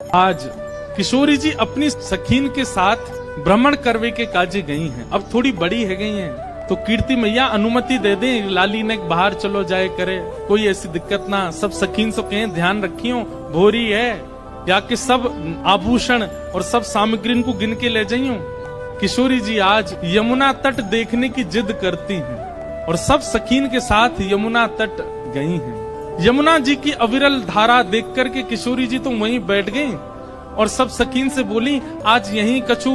आज किशोरी जी अपनी सखीन के साथ भ्रमण करवे के काजे गई हैं। अब थोड़ी बड़ी है गई हैं, तो कीर्ति मैया अनुमति दे दें, लाली ने बाहर चलो जाए करे, कोई ऐसी दिक्कत ना। सब सखीन से कहें ध्यान रखियो, भोरी है या कि सब आभूषण और सब सामग्री को गिन के ले जाइयो। किशोरी जी आज यमुना तट देखने की जिद करती हैं और सब सखीन के साथ यमुना तट गई हैं। यमुना जी की अविरल धारा देख करके किशोरी जी तो वहीं बैठ गईं और सब सखीन से बोली, आज यहीं कछु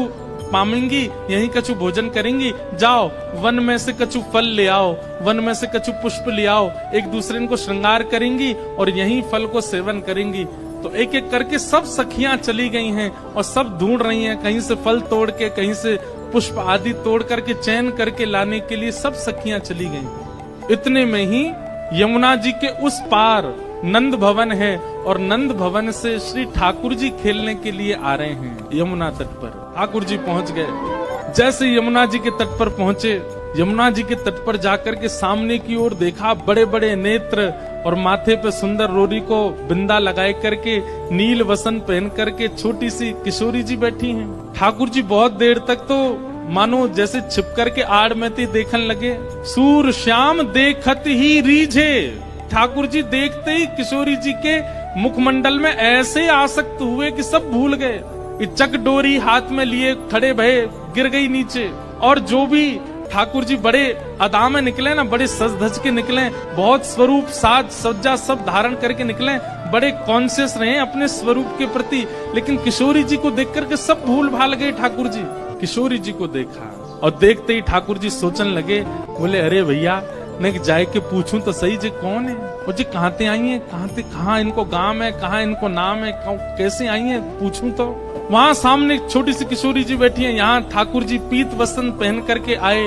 पामेंगी, यहीं कछु भोजन करेंगी, जाओ वन में से कछु फल ले आओ, वन में से कछु पुष्प ले आओ, एक दूसरे को श्रृंगार करेंगी और यहीं फल को सेवन करेंगी। तो एक एक करके सब सखियां चली गई हैं और सब ढूंढ रही हैं, कहीं से फल तोड़ के, कहीं से पुष्प आदि तोड़ करके चयन करके लाने के लिए सब सखियां चली गई। इतने में ही यमुना जी के उस पार नंद भवन है और नंद भवन से श्री ठाकुर जी खेलने के लिए आ रहे हैं यमुना तट पर। ठाकुर जी पहुंच गए। जैसे यमुना जी के तट पर पहुंचे, यमुना जी के तट पर जाकर के सामने की ओर देखा, बड़े बड़े नेत्र और माथे पे सुंदर रोरी को बिंदा लगाए करके, नील वसन पहन करके छोटी सी किशोरी जी बैठी हैं। ठाकुर जी बहुत देर तक तो मानो जैसे छिप करके आड़ में थी देखन लगे। सूर श्याम देखत ही रीझे। ठाकुर जी देखते ही किशोरी जी के मुखमंडल में ऐसे आसक्त हुए कि सब भूल गए। चक डोरी हाथ में लिए खड़े भये, गिर गई नीचे। और जो भी ठाकुर जी बड़े अदा में निकले ना, बड़े सज धज के निकले, बहुत स्वरूप साज सज्जा सब धारण करके निकले, बड़े कॉन्शियस रहे अपने स्वरूप के प्रति। लेकिन किशोरी जी को देख करके सब भूल भाल गए। ठाकुर जी किशोरी जी को देखा और देखते ही ठाकुर जी सोचने लगे, बोले अरे भैया मैं जाए के पूछूं तो सही जी कौन है, और जी कहाँ ते आई है, कहाँ इनको गांव है, कहाँ इनको नाम है, कैसे आई है पूछूं तो। वहां सामने एक छोटी सी किशोरी जी बैठी है। यहाँ ठाकुर जी पीत वस्त्र पहन करके आए।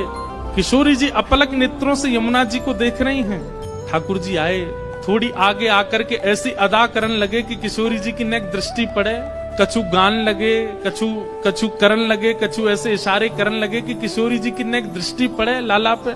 किशोरी जी अपलक नेत्रों से यमुना जी को देख रही हैं। ठाकुर जी आए, थोड़ी आगे आकर के ऐसी अदा करन लगे कि किशोरी जी की नेक दृष्टि पड़े। कछु गान लगे, कछु करन लगे, कछु ऐसे इशारे करन लगे कि किशोरी जी की नेक दृष्टि पड़े लाला पे।